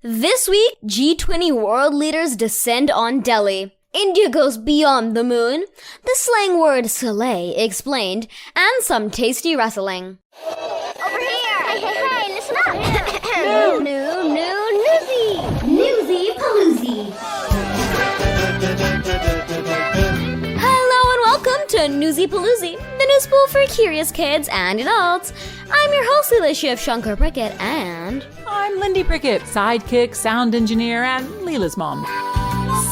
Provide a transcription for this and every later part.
This week, G20 world leaders descend on Delhi. India goes beyond the moon, the slang word slay explained, and some tasty wrestling. Over here! Hey, listen up! Newsy Paloozy! Hello and welcome to Newsy Paloozy, the news pool for curious kids and adults. I'm your host, Alicia Shankar Prickett, and... I'm Lindy Prickett, sidekick, sound engineer, and Leela's mom.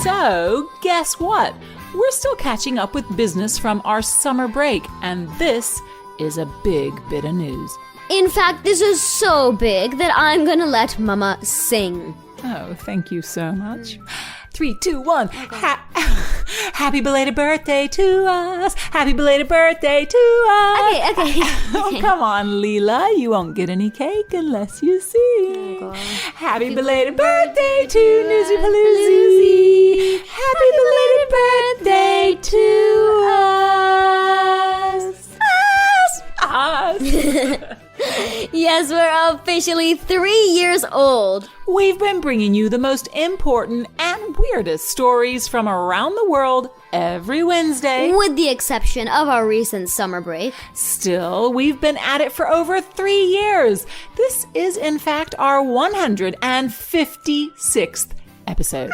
So, guess what? We're still catching up with business from our summer break, and this is a big bit of news. In fact, this is so big that I'm gonna let Mama sing. Oh, thank you so much. 3, 2, 1. Happy belated birthday to us. Happy belated birthday to us. Okay. Oh, come on, Leela. You won't get any cake unless you sing. Oh, Happy belated birthday to Newsy Paloozy. Happy belated birthday to us. Us. Yes, we're officially 3 years old. We've been bringing you the most important and weirdest stories from around the world every Wednesday. With the exception of our recent summer break. Still, we've been at it for over 3 years. This is, in fact, our 156th episode.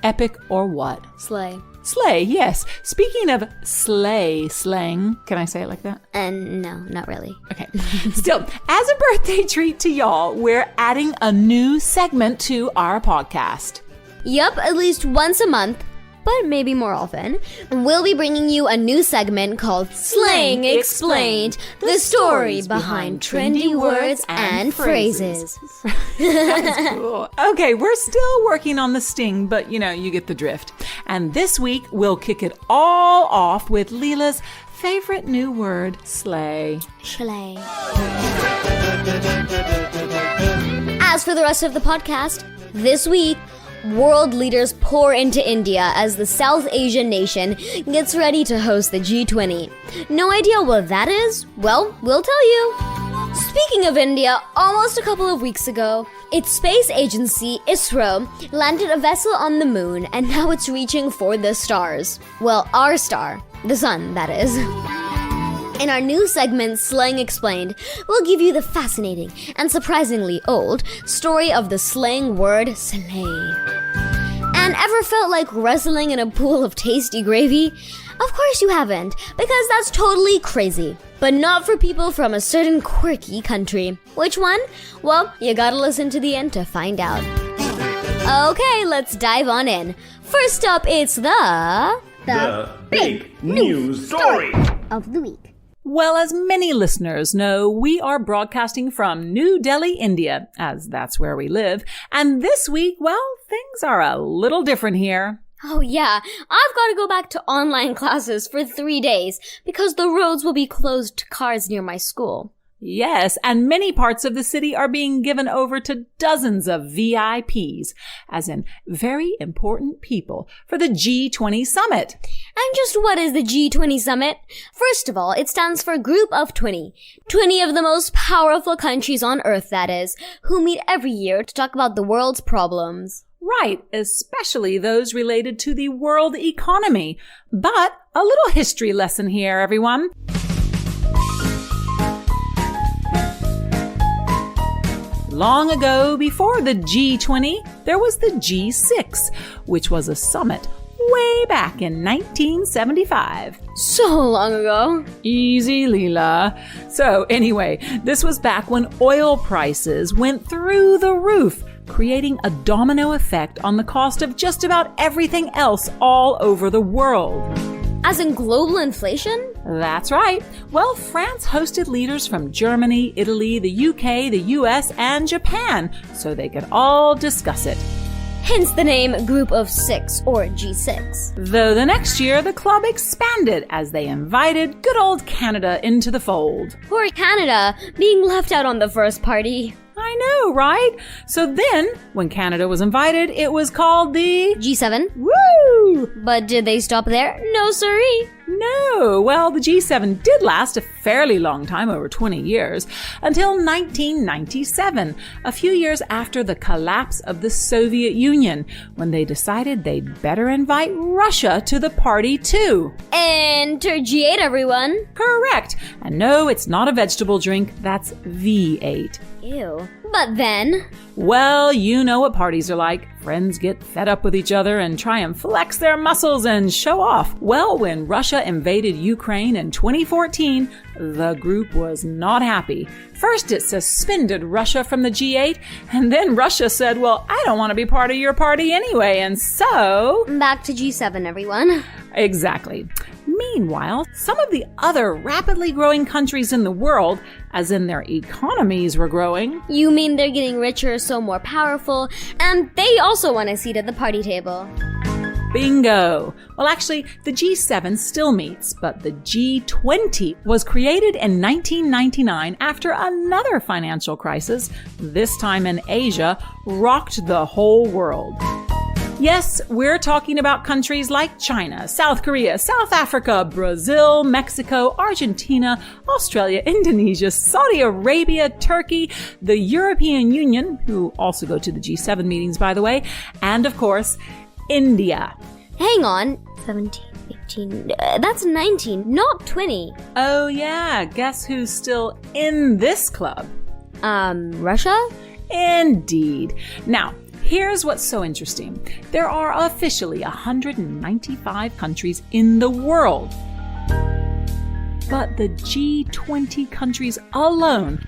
Epic or what? Slay. Slay, yes. Speaking of slay slang, can I say it like that? No, not really. Okay. Still, as a birthday treat to y'all, we're adding a new segment to our podcast. Yup, at least once a month, but maybe more often, we'll be bringing you a new segment called Slang Explained, the story behind trendy words and phrases. That's cool. Okay, we're still working on the sting, but you get the drift. And this week, we'll kick it all off with Leela's favorite new word, slay. Slay. As for the rest of the podcast, this week, world leaders pour into India as the South Asian nation gets ready to host the G20. No idea what that is? Well, we'll tell you. Speaking of India, almost a couple of weeks ago, its space agency, ISRO, landed a vessel on the moon, and now it's reaching for the stars. Well, our star. The sun, that is. In our new segment, Slang Explained, we'll give you the fascinating and surprisingly old story of the slang word slay. And ever felt like wrestling in a pool of tasty gravy? Of course you haven't, because that's totally crazy. But not for people from a certain quirky country. Which one? Well, you gotta listen to the end to find out. Okay, let's dive on in. First up, it's the big news story of the week. Well, as many listeners know, we are broadcasting from New Delhi, India, as that's where we live. And this week, well, things are a little different here. Oh yeah, I've got to go back to online classes for 3 days because the roads will be closed to cars near my school. Yes, and many parts of the city are being given over to dozens of VIPs, as in very important people, for the G20 summit. And just what is the G20 summit? First of all, it stands for Group of 20. 20 of the most powerful countries on Earth, that is, who meet every year to talk about the world's problems. Right, especially those related to the world economy. But a little history lesson here, everyone. Long ago, before the G20, there was the G6, which was a summit way back in 1975. So long ago. Easy, Leela. So anyway, this was back when oil prices went through the roof, creating a domino effect on the cost of just about everything else all over the world. As in global inflation? That's right. Well, France hosted leaders from Germany, Italy, the UK, the US, and Japan, so they could all discuss it. Hence the name Group of 6, or G6. Though the next year, the club expanded as they invited good old Canada into the fold. Poor Canada, being left out on the first party. I know, right? So then, when Canada was invited, it was called the G7. Woo! Woo! But did they stop there? No, siree. No. Well, the G7 did last a fairly long time, over 20 years, until 1997, a few years after the collapse of the Soviet Union, when they decided they'd better invite Russia to the party too. Enter G8, everyone. Correct. And no, it's not a vegetable drink, that's V8. Ew. But then... Well, you know what parties are like. Friends get fed up with each other and try and flex their muscles and show off. Well, when Russia invaded Ukraine in 2014, the group was not happy. First, it suspended Russia from the G8, and then Russia said, well, I don't want to be part of your party anyway, and so... Back to G7, everyone. Exactly. Meanwhile, some of the other rapidly growing countries in the world, as in their economies were growing... You mean they're getting richer, so more powerful, and they also want a seat at the party table. Bingo! Well, actually, the G7 still meets, but the G20 was created in 1999 after another financial crisis, this time in Asia, rocked the whole world. Yes, we're talking about countries like China, South Korea, South Africa, Brazil, Mexico, Argentina, Australia, Indonesia, Saudi Arabia, Turkey, the European Union, who also go to the G7 meetings, by the way, and of course, India. Hang on. 17, 18, that's 19, not 20. Oh yeah, guess who's still in this club? Russia? Indeed. Now, here's what's so interesting. There are officially 195 countries in the world. But the G20 countries alone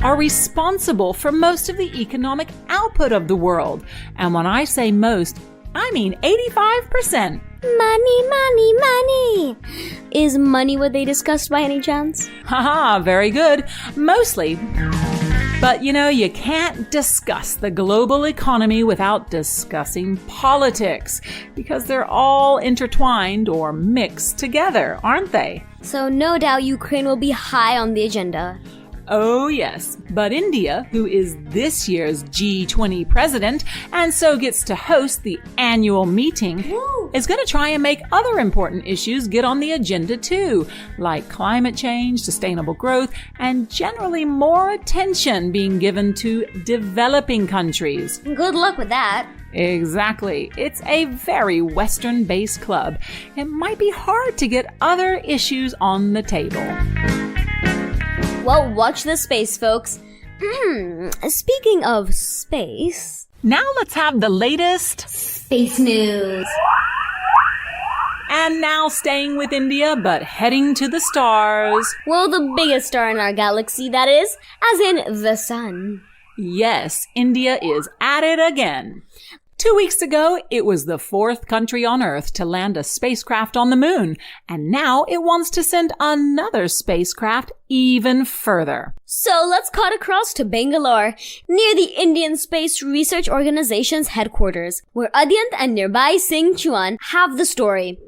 are responsible for most of the economic output of the world. And when I say most, I mean 85%. Money, money, money. Is money what they discussed by any chance? Haha, very good. Mostly. But you know, you can't discuss the global economy without discussing politics, because they're all intertwined or mixed together, aren't they? So no doubt Ukraine will be high on the agenda. Oh yes, but India, who is this year's G20 president and so gets to host the annual meeting, is going to try and make other important issues get on the agenda too, like climate change, sustainable growth, and generally more attention being given to developing countries. Good luck with that. Exactly. It's a very Western-based club. It might be hard to get other issues on the table. Well, watch this space, folks. Speaking of space... Now let's have the latest space news. And now staying with India, but heading to the stars. Well, the biggest star in our galaxy, that is, as in the sun. Yes, India is at it again. 2 weeks ago, it was the 4th country on Earth to land a spacecraft on the moon, and now it wants to send another spacecraft even further. So let's cut across to Bangalore, near the Indian Space Research Organization's headquarters, where Adyant and nearby Singh Chuan have the story.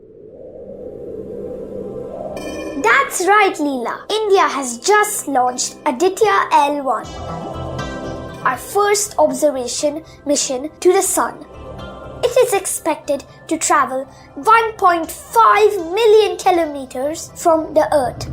That's right, Leela. India has just launched Aditya L1. Our first observation mission to the sun. It is expected to travel 1.5 million kilometers from the Earth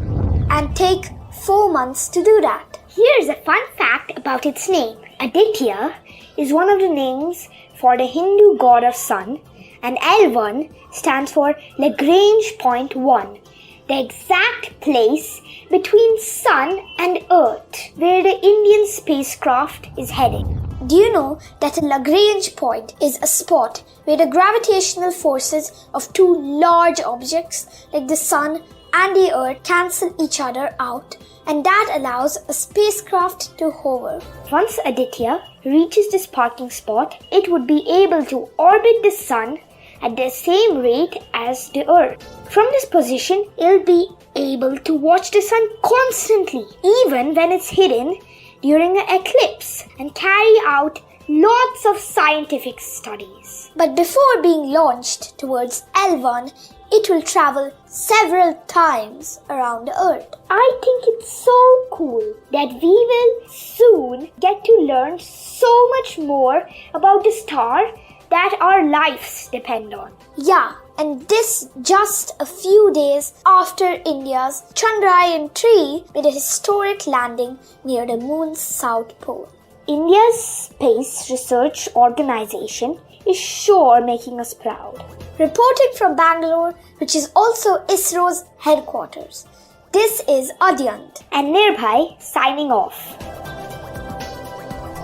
and take 4 months to do that. Here's a fun fact about its name. Aditya is one of the names for the Hindu god of sun, and L1 stands for Lagrange point 1, the exact place between Sun and Earth, where the Indian spacecraft is heading. Do you know that a Lagrange point is a spot where the gravitational forces of two large objects like the Sun and the Earth cancel each other out, and that allows a spacecraft to hover. Once Aditya reaches this parking spot, it would be able to orbit the Sun at the same rate as the Earth. From this position, it'll be able to watch the sun constantly, even when it's hidden during an eclipse, and carry out lots of scientific studies. But before being launched towards L1, it will travel several times around the Earth. I think it's so cool that we will soon get to learn so much more about the star that our lives depend on. Yeah, and this just a few days after India's Chandrayaan-3 made a historic landing near the moon's south pole. India's space research organization is sure making us proud. Reporting from Bangalore, which is also ISRO's headquarters, this is Adyant and Nirbhai signing off.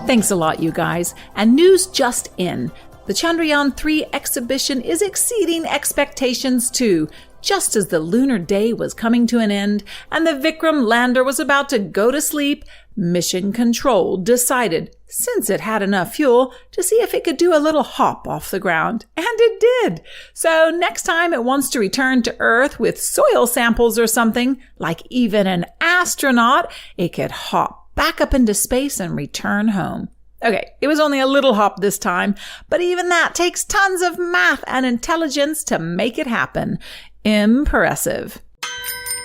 Thanks a lot, you guys. And news just in. The Chandrayaan-3 exhibition is exceeding expectations too. Just as the lunar day was coming to an end and the Vikram lander was about to go to sleep, Mission Control decided, since it had enough fuel, to see if it could do a little hop off the ground. And it did. So next time it wants to return to Earth with soil samples or something, like even an astronaut, it could hop back up into space and return home. Okay, it was only a little hop this time, but even that takes tons of math and intelligence to make it happen. Impressive.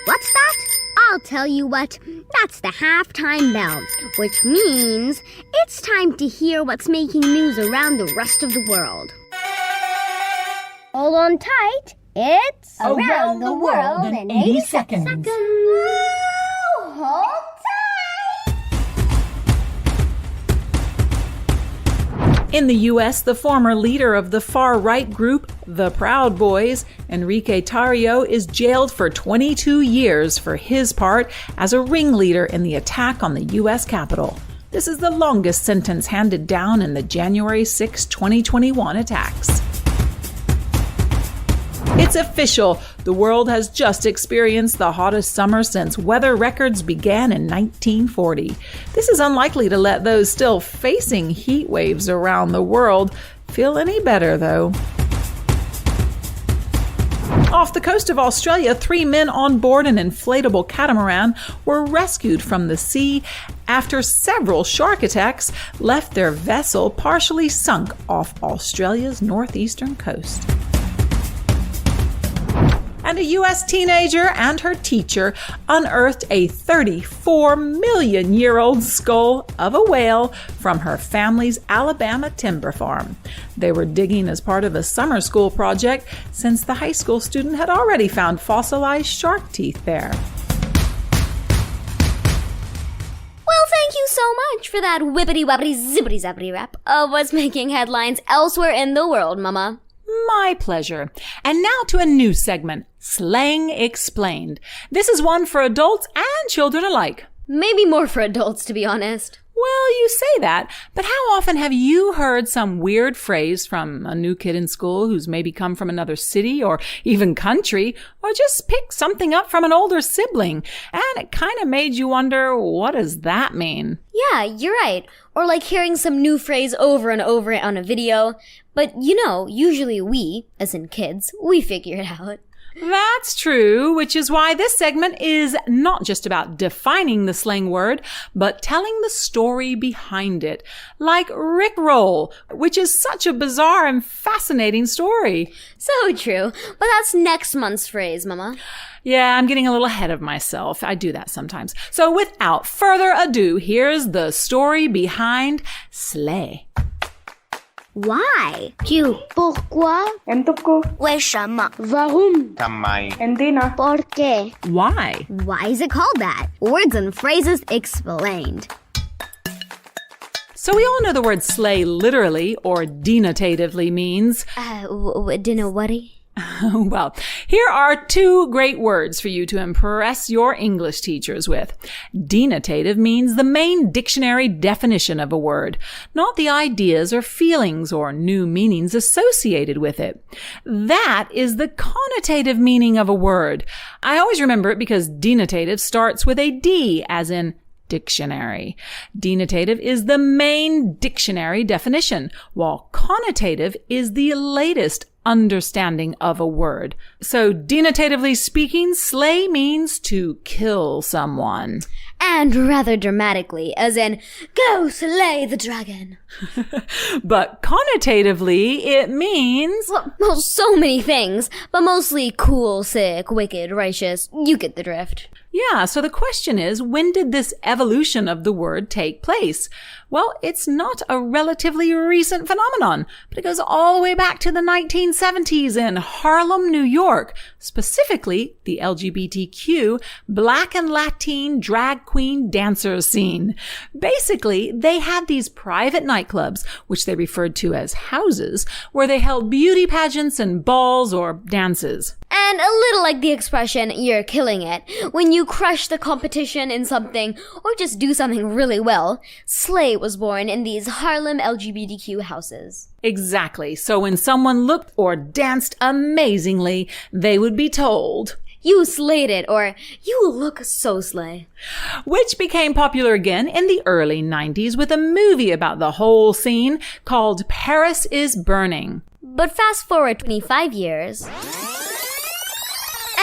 What's that? I'll tell you what. That's the halftime bell, which means it's time to hear what's making news around the rest of the world. Hold on tight. It's Around the World in 80 Seconds. Hold tight. In the U.S., the former leader of the far-right group, the Proud Boys, Enrique Tarrio, is jailed for 22 years for his part as a ringleader in the attack on the U.S. Capitol. This is the longest sentence handed down in the January 6, 2021 attacks. It's official. The world has just experienced the hottest summer since weather records began in 1940. This is unlikely to let those still facing heat waves around the world feel any better, though. Off the coast of Australia, 3 men on board an inflatable catamaran were rescued from the sea after several shark attacks left their vessel partially sunk off Australia's northeastern coast. And a U.S. teenager and her teacher unearthed a 34-million-year-old skull of a whale from her family's Alabama timber farm. They were digging as part of a summer school project since the high school student had already found fossilized shark teeth there. Well, thank you so much for that whippity-wappity-zippity-zappity rap of what's making headlines elsewhere in the world, Mama. My pleasure. And now to a new segment, Slang Explained. This is one for adults and children alike. Maybe more for adults, to be honest. Well, you say that, but how often have you heard some weird phrase from a new kid in school who's maybe come from another city or even country, or just picked something up from an older sibling, and it kind of made you wonder, what does that mean? Yeah, you're right. Or like hearing some new phrase over and over on a video. But usually we, as in kids, we figure it out. That's true, which is why this segment is not just about defining the slang word, but telling the story behind it. Like Rickroll, which is such a bizarre and fascinating story. So true. But that's next month's phrase, Mama. Yeah, I'm getting a little ahead of myself. I do that sometimes. So without further ado, here's the story behind slay. Why? Pourquoi? 为什么? Warum? ทำไม ¿Por qué? Why? Why is it called that? Words and phrases explained. So we all know the word slay literally or denotatively means... Dinner-whatty? Well, here are 2 great words for you to impress your English teachers with. Denotative means the main dictionary definition of a word, not the ideas or feelings or new meanings associated with it. That is the connotative meaning of a word. I always remember it because denotative starts with a D, as in dictionary. Denotative is the main dictionary definition, while connotative is the latest understanding of a word. So denotatively speaking, slay means to kill someone. And rather dramatically, as in, go slay the dragon. But connotatively, it means... Well, so many things, but mostly cool, sick, wicked, righteous. You get the drift. Yeah, so the question is, when did this evolution of the word take place? Well, it's not a relatively recent phenomenon, but it goes all the way back to the 1970s in Harlem, New York, specifically the LGBTQ Black and Latin drag queen dancer scene. Basically, they had these private nightclubs, which they referred to as houses, where they held beauty pageants and balls or dances. And a little like the expression, you're killing it, when you crush the competition in something or just do something really well. Slay was born in these Harlem LGBTQ houses. Exactly. So when someone looked or danced amazingly, they would be told, You slayed it, or you look so slay. Which became popular again in the early 90s with a movie about the whole scene called Paris is Burning. But fast forward 25 years, and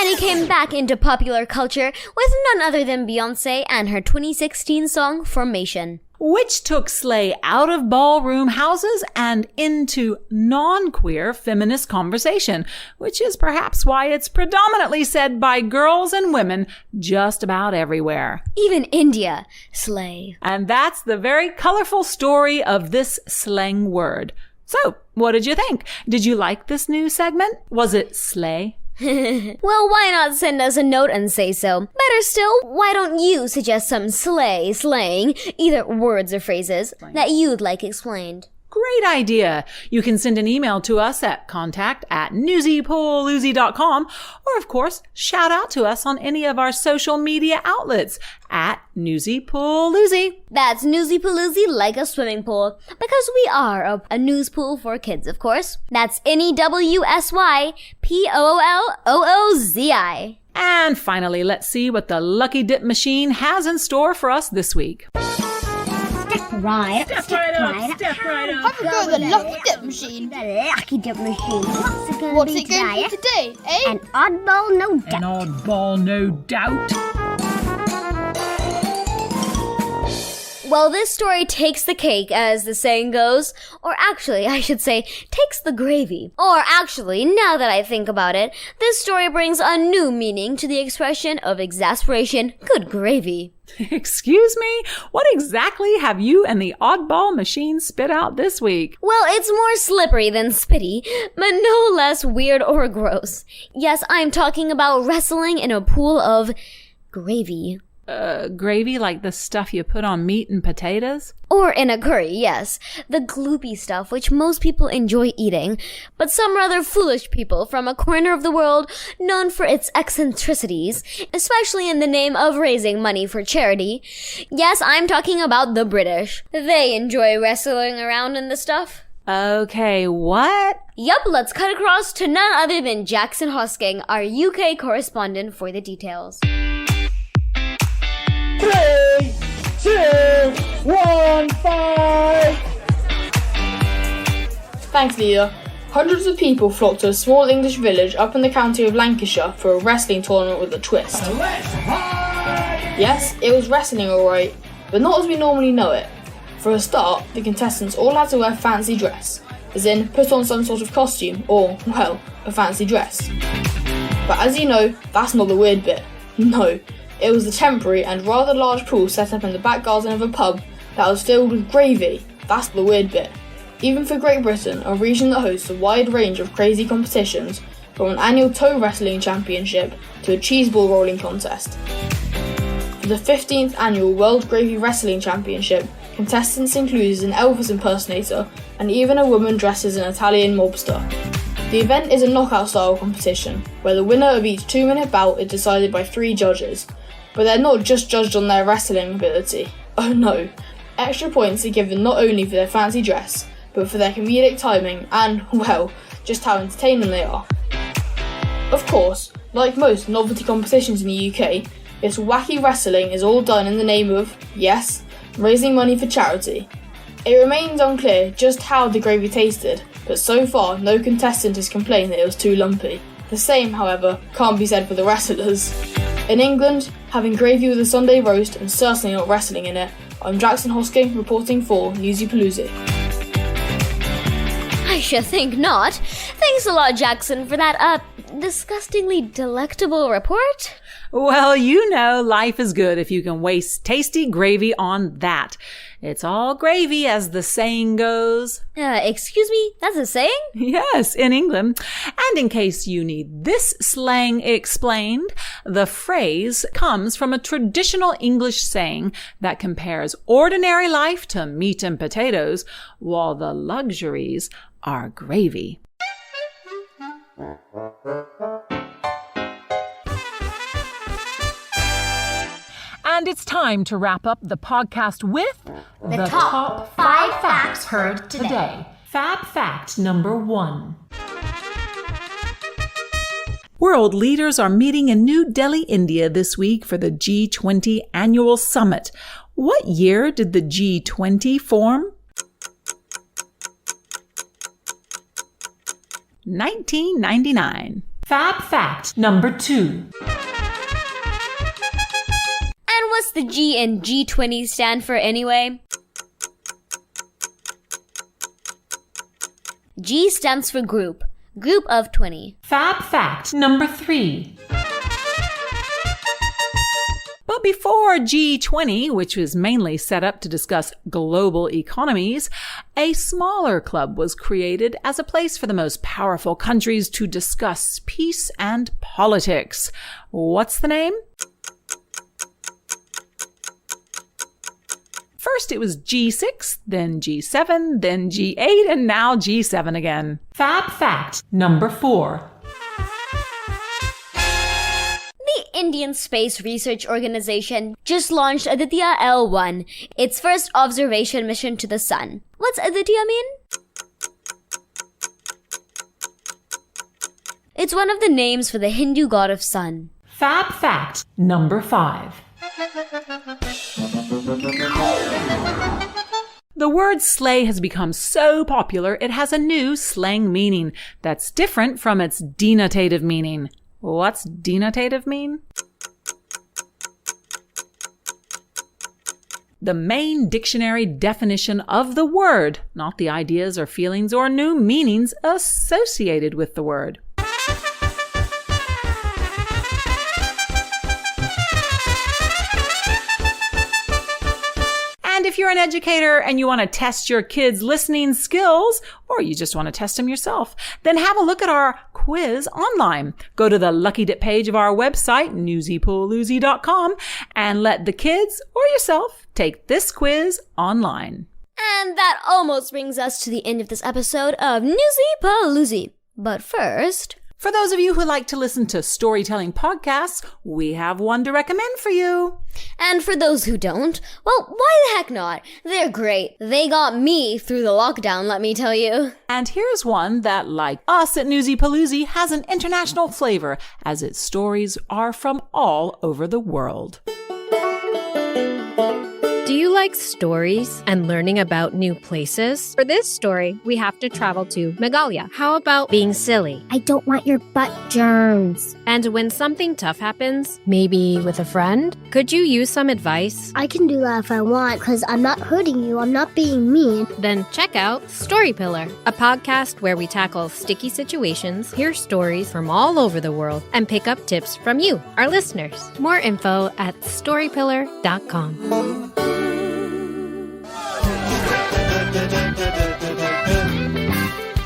it came back into popular culture with none other than Beyoncé and her 2016 song Formation. Which took slay out of ballroom houses and into non-queer feminist conversation, which is perhaps why it's predominantly said by girls and women just about everywhere. Even India, slay. And that's the very colorful story of this slang word. So, what did you think? Did you like this new segment? Was it slay? Well, why not send us a note and say so? Better still, why don't you suggest some slang, either words or phrases, that you'd like explained? Great idea. You can send an email to us at contact@newsypoolloozy.com, or of course, shout out to us on any of our social media outlets at newsypoolloozy. That's newsypaloozy like a swimming pool, because we are a news pool for kids, of course. That's NEWSYPOOLOOZI. And finally, let's see what the Lucky Dip machine has in store for us this week. Step right up. Have a go at the Lucky Dip machine. The Lucky Dip machine. What's it going for today, eh? An oddball, no doubt. An oddball, no doubt. Well, this story takes the cake, as the saying goes. Or actually, I should say, takes the gravy. Or actually, now that I think about it, this story brings a new meaning to the expression of exasperation. Good gravy. Excuse me? What exactly have you and the oddball machine spit out this week? Well, it's more slippery than spitty, but no less weird or gross. Yes, I'm talking about wrestling in a pool of gravy. Gravy like the stuff you put on meat and potatoes? Or in a curry, yes. The gloopy stuff which most people enjoy eating, but some rather foolish people from a corner of the world known for its eccentricities, especially in the name of raising money for charity. Yes, I'm talking about the British. They enjoy wrestling around in the stuff. Okay, what? Yup, let's cut across to none other than Jackson Hosking, our UK correspondent, for the details. 3, 2, 1, fight! Thanks, Leah. Hundreds of people flocked to a small English village up in the county of Lancashire for a wrestling tournament with a twist. Yes, it was wrestling alright, but not as we normally know it. For a start, the contestants all had to wear fancy dress, as in put on some sort of costume or, well, a fancy dress. But as you know, that's not the weird bit. No. It was the temporary and rather large pool set up in the back garden of a pub that was filled with gravy. That's the weird bit. Even for Great Britain, a region that hosts a wide range of crazy competitions, from an annual toe wrestling championship to a cheese ball rolling contest. For the 15th annual World Gravy Wrestling Championship, contestants included an Elvis impersonator and even a woman dressed as an Italian mobster. The event is a knockout style competition, where the winner of each 2-minute bout is decided by 3 judges. But they're not just judged on their wrestling ability. Oh no. Extra points are given not only for their fancy dress, but for their comedic timing and, well, just how entertaining they are. Of course, like most novelty competitions in the UK, this wacky wrestling is all done in the name of, yes, raising money for charity. It remains unclear just how the gravy tasted, but so far no contestant has complained that it was too lumpy. The same, however, can't be said for the wrestlers. In England, having gravy with a Sunday roast and certainly not wrestling in it, I'm Jackson Hosking reporting for Newsy Palooza. I should think not. Thanks a lot, Jackson, for that, disgustingly delectable report. Well, you know life is good if you can waste tasty gravy on that. It's all gravy, as the saying goes. Excuse me? That's a saying? Yes, in England. And in case you need this slang explained, the phrase comes from a traditional English saying that compares ordinary life to meat and potatoes, while the luxuries are gravy. And it's time to wrap up the podcast with the top 5 facts heard today. Fab fact number 1. World leaders are meeting in New Delhi, India this week for the G20 annual summit. What year did the G20 form? 1999. Fab fact number 2. And what's the G in G20 stand for anyway? G stands for group. Group of 20. Fab fact number 3. But before G20, which was mainly set up to discuss global economies, a smaller club was created as a place for the most powerful countries to discuss peace and politics. What's the name? First it was G6, then G7, then G8, and now G7 again. Fab fact number 4. The Indian Space Research Organization just launched Aditya L1, its first observation mission to the sun. What's Aditya mean? It's one of the names for the Hindu god of sun. Fab fact number 5. The word sleigh has become so popular it has a new slang meaning that's different from its denotative meaning. What's denotative mean? The main dictionary definition of the word, not the ideas or feelings or new meanings associated with the word. And if you're an educator and you want to test your kids' listening skills, or you just want to test them yourself, then have a look at our quiz online. Go to the Lucky Dip page of our website, newsypaloozy.com, and let the kids or yourself take this quiz online. And that almost brings us to the end of this episode of Newsy Paloozy. But first, for those of you who like to listen to storytelling podcasts, we have one to recommend for you. And for those who don't, well, why the heck not? They're great. They got me through the lockdown, let me tell you. And here's one that, like us at Newsy Paloozy, has an international flavor, as its stories are from all over the world. Do you like stories and learning about new places? For this story, we have to travel to Meghalaya. How about being silly? I don't want your butt germs. And when something tough happens, maybe with a friend, could you use some advice? I can do that if I want, because I'm not hurting you. I'm not being mean. Then check out Story Pillar, a podcast where we tackle sticky situations, hear stories from all over the world, and pick up tips from you, our listeners. More info at storypillar.com.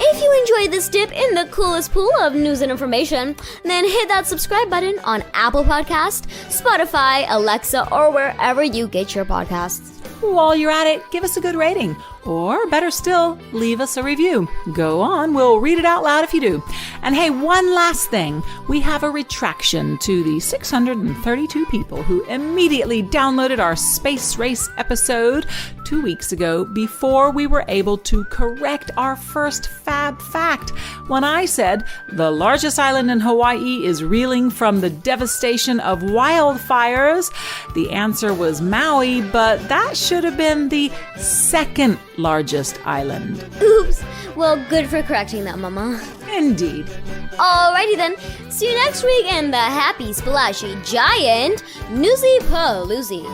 If you enjoyed this dip in the coolest pool of news and information, then hit that subscribe button on Apple Podcast, Spotify, Alexa, or wherever you get your podcasts. While you're at it, give us a good rating. Or better still, leave us a review. Go on, we'll read it out loud if you do. And hey, one last thing. We have a retraction to the 632 people who immediately downloaded our space race episode 2 weeks ago before we were able to correct our first fab fact. When I said the largest island in Hawaii is reeling from the devastation of wildfires, the answer was Maui, but that should have been the second largest island. Oops. Well, good for correcting that, Mama. Indeed. Alrighty then. See you next week in the happy, splashy, giant Newsy Paloozy.